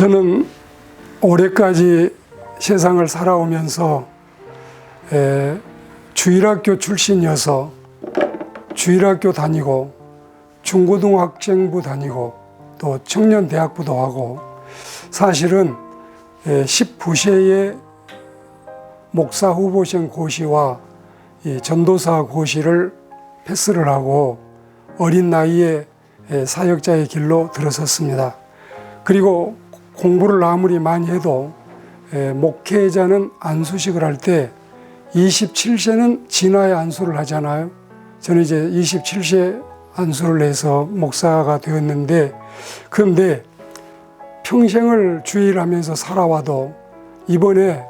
저는 올해까지 세상을 살아오면서 주일학교 출신이어서 주일학교 다니고 중고등학생부 다니고 또 청년대학부도 하고 사실은 19세에 목사 후보생 고시와 전도사 고시를 패스를 하고 어린 나이에 사역자의 길로 들어섰습니다. 그리고 공부를 아무리 많이 해도 목회자는 안수식을 할 때 27세는 진화의 안수를 하잖아요. 저는 이제 27세 안수를 해서 목사가 되었는데, 그런데 평생을 주일하면서 살아와도 이번에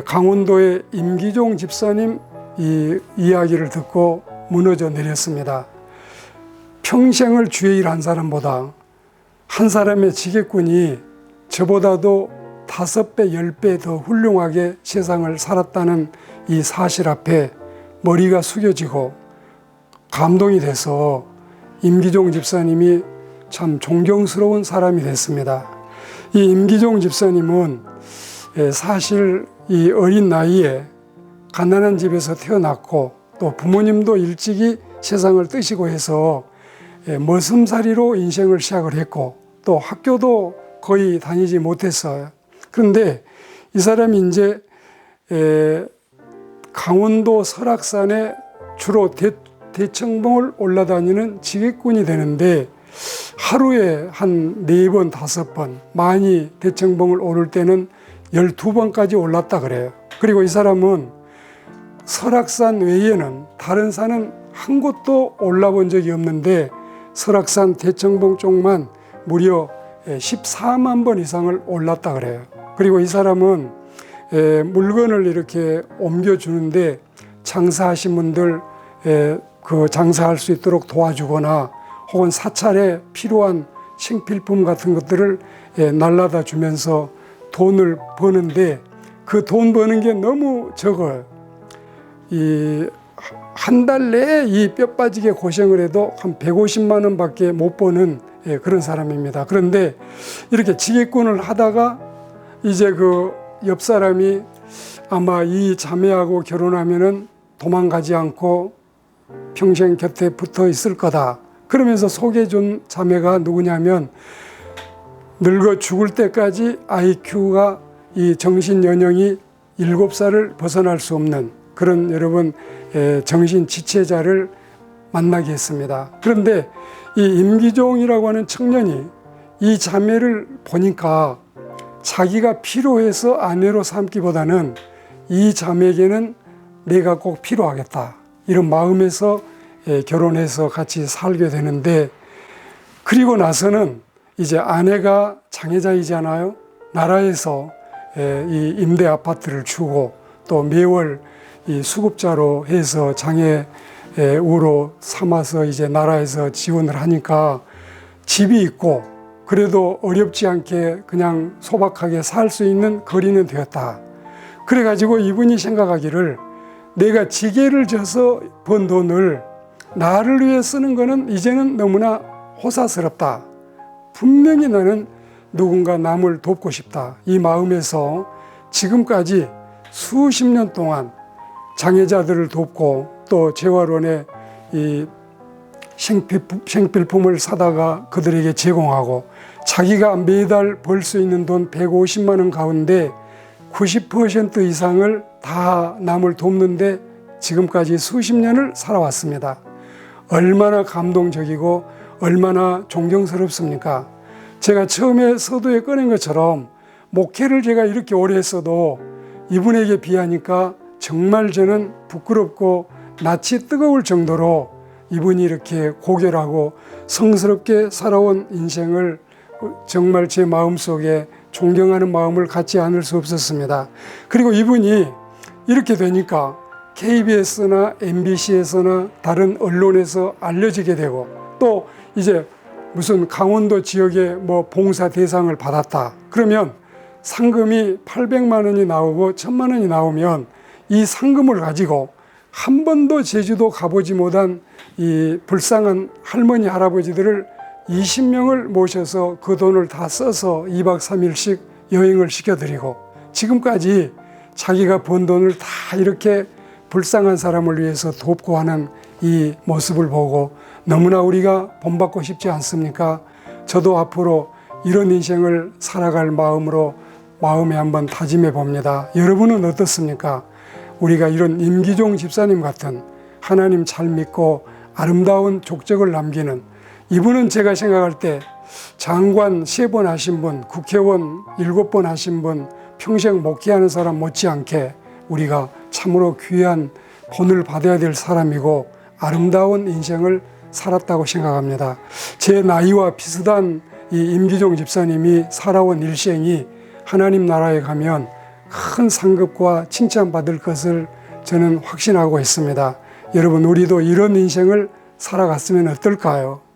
강원도의 임기종 집사님 이 이야기를 듣고 무너져 내렸습니다. 평생을 주일한 사람보다 한 사람의 지게꾼이 저보다도 5배, 10배 더 훌륭하게 세상을 살았다는 이 사실 앞에 머리가 숙여지고 감동이 돼서 임기종 집사님이 참 존경스러운 사람이 됐습니다. 이 임기종 집사님은 사실 이 어린 나이에 가난한 집에서 태어났고 또 부모님도 일찍이 세상을 뜨시고 해서 머슴살이로 인생을 시작을 했고 또 학교도 거의 다니지 못했어요. 그런데 이 사람이 이제 강원도 설악산에 주로 대청봉을 올라다니는 지게꾼이 되는데 하루에 한 4번, 5번, 많이 대청봉을 오를 때는 12번까지 올랐다 그래요. 그리고 이 사람은 설악산 외에는 다른 산은 한 곳도 올라본 적이 없는데 설악산 대청봉 쪽만 무려 14만 번 이상을 올랐다 그래요. 그리고 이 사람은 물건을 이렇게 옮겨주는데 장사하신 분들 그 장사할 수 있도록 도와주거나 혹은 사찰에 필요한 생필품 같은 것들을 날라다 주면서 돈을 버는데 그 돈 버는 게 너무 적어요. 한 달 내에 이 뼈 빠지게 고생을 해도 한 150만 원밖에 못 버는 그런 사람입니다. 그런데 이렇게 지게꾼을 하다가 이제 그 옆 사람이 아마 이 자매하고 결혼하면은 도망가지 않고 평생 곁에 붙어 있을 거다. 그러면서 소개해준 자매가 누구냐면 늙어 죽을 때까지 IQ가 이 정신 연령이 7살을 벗어날 수 없는 그런 여러분 정신 지체자를 만나게 했습니다. 그런데 이 임기종이라고 하는 청년이 이 자매를 보니까 자기가 필요해서 아내로 삼기보다는 이 자매에게는 내가 꼭 필요하겠다 이런 마음에서 결혼해서 같이 살게 되는데, 그리고 나서는 이제 아내가 장애자이잖아요. 나라에서 이 임대 아파트를 주고 또 매월 이 수급자로 해서 장애우로 삼아서 이제 나라에서 지원을 하니까 집이 있고 그래도 어렵지 않게 그냥 소박하게 살 수 있는 거리는 되었다. 그래가지고 이분이 생각하기를 내가 지게를 져서 번 돈을 나를 위해 쓰는 거는 이제는 너무나 호사스럽다. 분명히 나는 누군가 남을 돕고 싶다. 이 마음에서 지금까지 수십 년 동안 장애자들을 돕고 또 재활원에 이 생필품을 사다가 그들에게 제공하고 자기가 매달 벌 수 있는 돈 150만 원 가운데 90% 이상을 다 남을 돕는데 지금까지 수십 년을 살아왔습니다. 얼마나 감동적이고 얼마나 존경스럽습니까? 제가 처음에 서두에 꺼낸 것처럼 목회를 제가 이렇게 오래 했어도 이분에게 비하니까 정말 저는 부끄럽고 낯이 뜨거울 정도로 이분이 이렇게 고결하고 성스럽게 살아온 인생을 정말 제 마음속에 존경하는 마음을 갖지 않을 수 없었습니다. 그리고 이분이 이렇게 되니까 KBS나 MBC에서나 다른 언론에서 알려지게 되고 또 이제 무슨 강원도 지역에 뭐 봉사 대상을 받았다. 그러면 상금이 800만 원이 나오고 1000만 원이 나오면 이 상금을 가지고 한 번도 제주도 가보지 못한 이 불쌍한 할머니 할아버지들을 20명을 모셔서 그 돈을 다 써서 2박 3일씩 여행을 시켜드리고, 지금까지 자기가 번 돈을 다 이렇게 불쌍한 사람을 위해서 돕고 하는 이 모습을 보고 너무나 우리가 본받고 싶지 않습니까? 저도 앞으로 이런 인생을 살아갈 마음으로 마음에 한번 다짐해 봅니다. 여러분은 어떻습니까? 우리가 이런 임기종 집사님 같은 하나님 잘 믿고 아름다운 족적을 남기는, 이분은 제가 생각할 때 장관 3번 하신 분, 국회의원 7번 하신 분, 평생 목회하는 사람 못지않게 우리가 참으로 귀한 본을 받아야 될 사람이고 아름다운 인생을 살았다고 생각합니다. 제 나이와 비슷한 이 임기종 집사님이 살아온 일생이 하나님 나라에 가면 큰 상급과 칭찬받을 것을 저는 확신하고 있습니다. 여러분, 우리도 이런 인생을 살아갔으면 어떨까요?